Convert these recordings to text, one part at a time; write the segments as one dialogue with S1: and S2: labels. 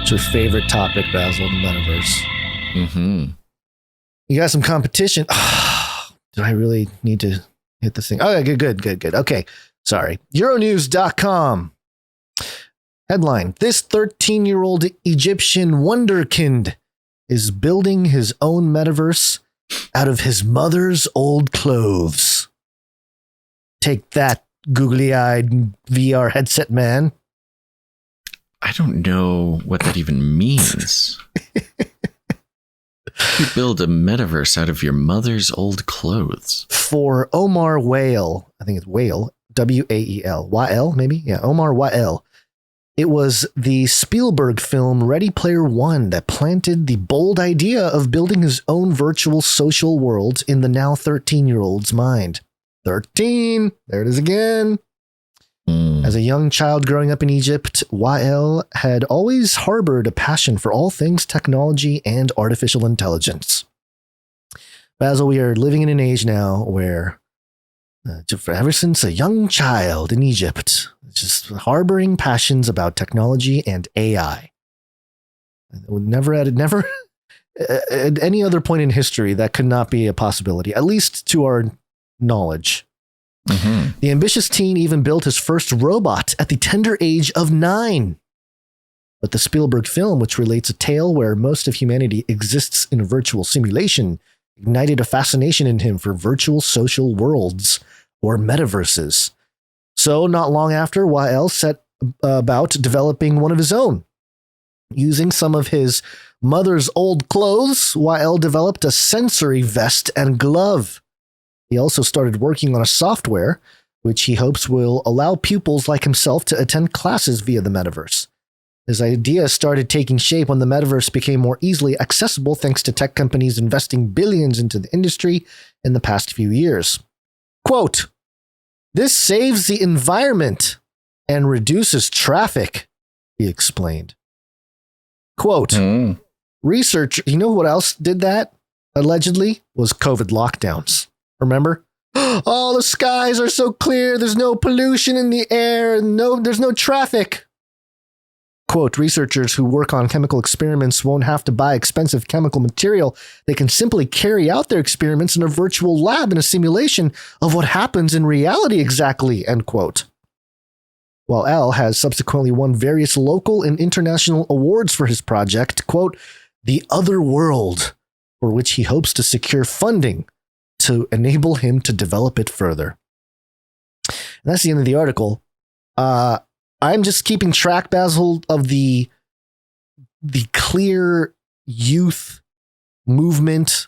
S1: It's your favorite topic, Basil, the metaverse.
S2: Mm-hmm.
S1: You got some competition. Do I really need to hit this thing? Oh, good. Okay, sorry. Euronews.com. Headline: This 13-year-old Egyptian wonderkind is building his own metaverse out of his mother's old clothes. Take that, googly-eyed VR headset man.
S2: I don't know what that even means. You build a metaverse out of your mother's old clothes.
S1: For Omar Whale, I think it's Whale, W-A-E-L, Y-L maybe? Yeah, Omar Y-L. It was the Spielberg film Ready Player One that planted the bold idea of building his own virtual social world in the now 13-year-old's mind. 13, there it is again. As a young child growing up in Egypt, YL had always harbored a passion for all things technology and artificial intelligence. Basil, we are living in an age now where, ever since a young child in Egypt, just harboring passions about technology and AI. Never at any other point in history that could not be a possibility, at least to our knowledge.
S2: Mm-hmm.
S1: The ambitious teen even built his first robot at the tender age of 9. But the Spielberg film, which relates a tale where most of humanity exists in a virtual simulation, ignited a fascination in him for virtual social worlds, or metaverses. So not long after, YL set about developing one of his own. Using some of his mother's old clothes, YL developed a sensory vest and glove. He also started working on a software which he hopes will allow pupils like himself to attend classes via the metaverse. His idea started taking shape when the metaverse became more easily accessible thanks to tech companies investing billions into the industry in the past few years. Quote, "This saves the environment and reduces traffic," he explained. Quote, Research, you know what else did that? Allegedly, was COVID lockdowns. Remember? Oh, the skies are so clear. There's no pollution in the air. And there's no traffic. Quote, researchers who work on chemical experiments won't have to buy expensive chemical material. They can simply carry out their experiments in a virtual lab in a simulation of what happens in reality exactly, end quote. While Al has subsequently won various local and international awards for his project, quote, The Other World, for which he hopes to secure funding to enable him to develop it further. And that's the end of the article. I'm just keeping track, Basil, of the clear youth movement,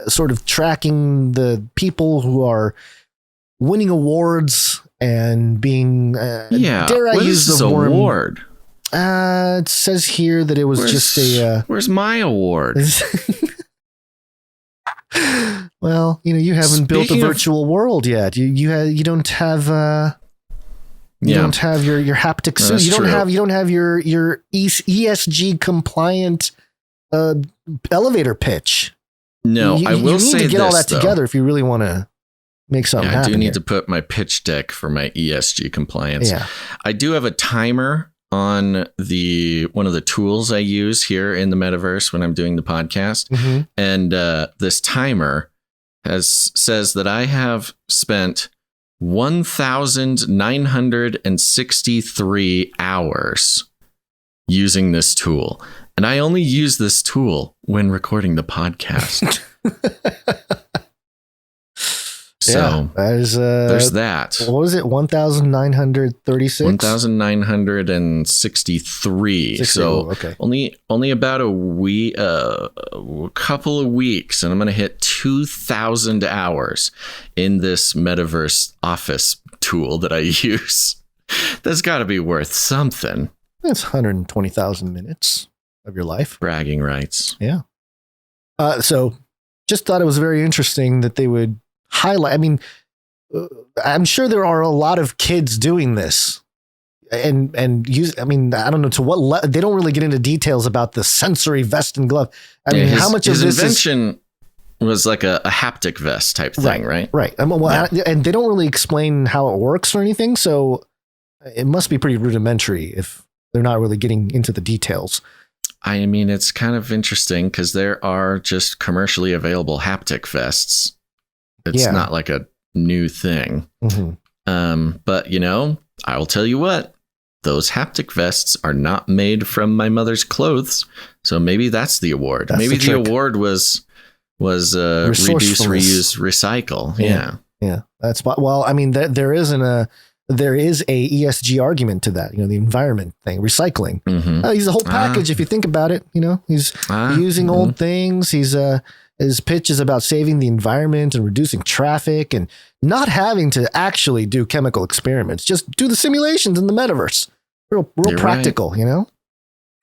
S1: sort of tracking the people who are winning awards and being, dare I use the
S2: award?
S1: It says here that it was
S2: where's my award?
S1: Well, you haven't built a virtual world yet. You don't have you don't have your haptic suit. You don't have your ESG compliant elevator pitch.
S2: No, I will say this,
S1: you need to get all that together if you really want to make something happen.
S2: I do need to put my pitch deck for my ESG compliance.
S1: Yeah.
S2: I do have a timer on one of the tools I use here in the metaverse when I'm doing the podcast.
S1: Mm-hmm.
S2: And this timer says that I have spent 1,963 hours using this tool. And I only use this tool when recording the podcast. So there's that.
S1: What was it? 1,936?
S2: 1,963. So
S1: okay.
S2: Only about a couple of weeks, and I'm going to hit 2,000 hours in this metaverse office tool that I use. That's got to be worth something.
S1: That's 120,000 minutes of your life.
S2: Bragging rights.
S1: Yeah. So just thought it was very interesting that they would highlight. I mean, I'm sure there are a lot of kids doing this and use. I mean, I don't know to what they don't really get into details about the sensory vest and glove. I mean, how much of this
S2: invention was like a haptic vest type thing, right?
S1: Right. And they don't really explain how it works or anything. So it must be pretty rudimentary if they're not really getting into the details.
S2: I mean, it's kind of interesting because there are just commercially available haptic vests. It's not like a new thing. But, you know, I will tell you what, those haptic vests are not made from my mother's clothes. So maybe that's the award. Maybe the award was reduce, reuse, recycle. Yeah.
S1: That's well, I mean, there is a ESG argument to that, you know, the environment thing, recycling. He's a whole package. If you think about it, you know, he's using old things. His pitch is about saving the environment and reducing traffic and not having to actually do chemical experiments. Just do the simulations in the metaverse. Real practical, right. You know?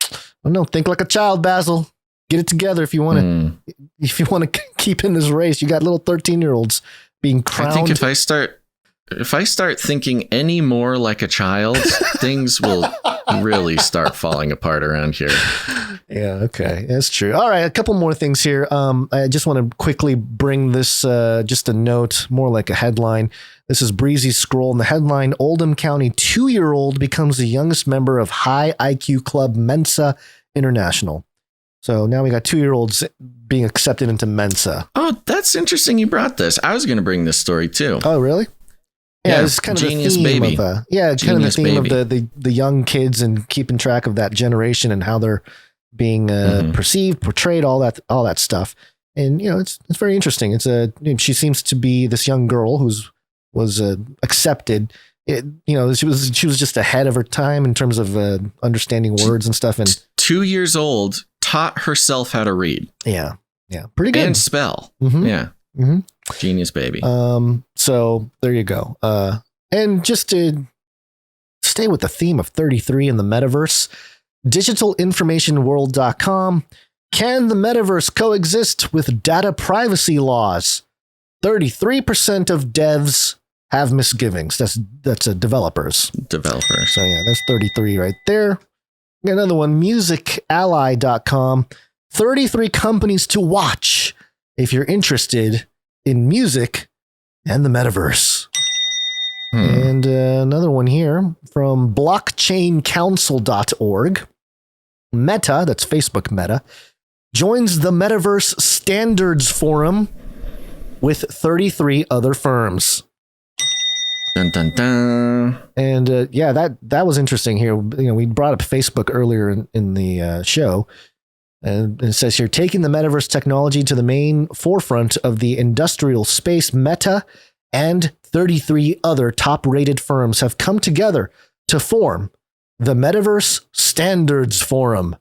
S1: I don't know. Think like a child, Basil. Get it together if you want to. If you want to keep in this race, you got little 13-year-olds being crowned.
S2: I think if I start thinking any more like a child, things will really start falling apart around here.
S1: Yeah, okay. That's true. All right, a couple more things here. I just want to quickly bring this, just a note, more like a headline. This is Breezy Scroll, and the headline, Oldham County 2-year-old becomes the youngest member of high IQ club Mensa International. So now we got 2-year-olds being accepted into Mensa.
S2: Oh, that's interesting you brought this. I was going to bring this story too.
S1: Oh, really? Yeah, it's kind of
S2: genius
S1: the theme
S2: baby.
S1: of the young kids and keeping track of that generation and how they're being perceived, portrayed, all that stuff. And you know, it's very interesting. She seems to be this young girl was accepted. She was just ahead of her time in terms of understanding words and stuff. And
S2: 2 years old, taught herself how to read.
S1: Yeah, pretty good.
S2: And spell. Yeah. Genius baby.
S1: So there you go. And just to stay with the theme of 33 in the metaverse, digitalinformationworld.com. Can the metaverse coexist with data privacy laws? 33% of devs have misgivings. That's developers. So yeah, that's 33 right there. Another one, musically.com. 33 companies to watch if you're interested in music and the metaverse. And another one here from blockchaincouncil.org. Meta, that's Facebook Meta, joins the Metaverse Standards Forum with 33 other firms.
S2: Dun, dun, dun.
S1: And that was interesting here. You know, we brought up Facebook earlier in the show. And it says here, taking the metaverse technology to the main forefront of the industrial space, Meta and 33 other top-rated firms have come together to form the Metaverse Standards Forum.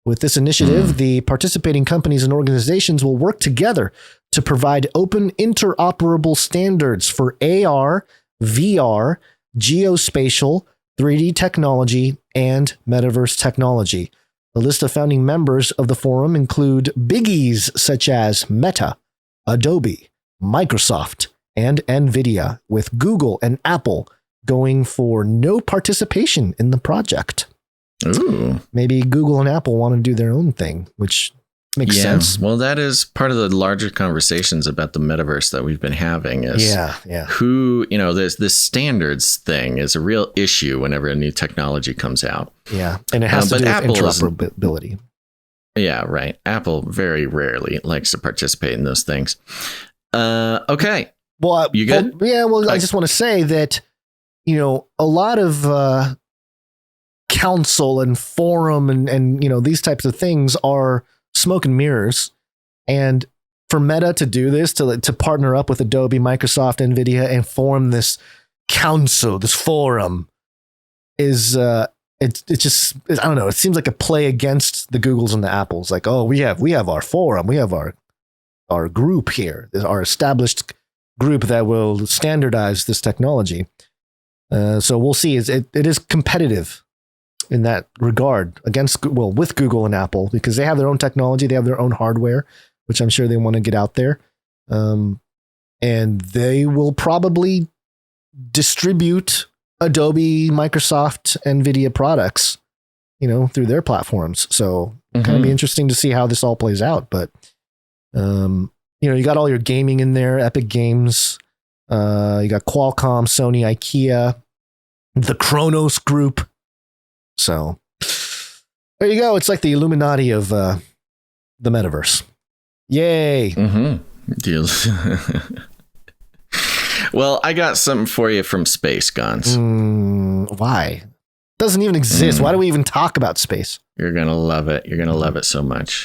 S1: With this initiative, the participating companies and organizations will work together to provide open, interoperable standards for AR, VR, geospatial, 3D technology, and metaverse technology. The list of founding members of the forum include biggies such as Meta, Adobe, Microsoft, and NVIDIA, with Google and Apple going for no participation in the project.
S2: Ooh.
S1: Maybe Google and Apple want to do their own thing, which makes sense.
S2: Well, that is part of the larger conversations about the metaverse that we've been having is who, you know, this standards thing is a real issue whenever a new technology comes out.
S1: Yeah. And it has to do with interoperability.
S2: Yeah, right. Apple very rarely likes to participate in those things. Okay.
S1: Well,
S2: you good?
S1: I just want to say that, you know, a lot of council and forum and you know, these types of things are smoke and mirrors. And for Meta to do this, to partner up with Adobe, Microsoft, NVIDIA, and form this council, this forum, is it's just, I don't know, it seems like a play against the Googles and the Apples. Like, oh, we have our forum, we have our group here, our established group that will standardize this technology. So we'll see. It is competitive in that regard with Google and Apple, because they have their own technology, they have their own hardware, which I'm sure they want to get out there. And they will probably distribute Adobe, Microsoft, NVIDIA products, you know, through their platforms. So kind of be interesting to see how this all plays out. But, you know, you got all your gaming in there, Epic Games, you got Qualcomm, Sony, IKEA, the Kronos Group. So there you go. It's like the Illuminati of the metaverse. Yay.
S2: Deals. Well, I got something for you from Space Guns.
S1: Why? Doesn't even exist. Why do we even talk about space?
S2: You're going to love it. You're going to love it so much.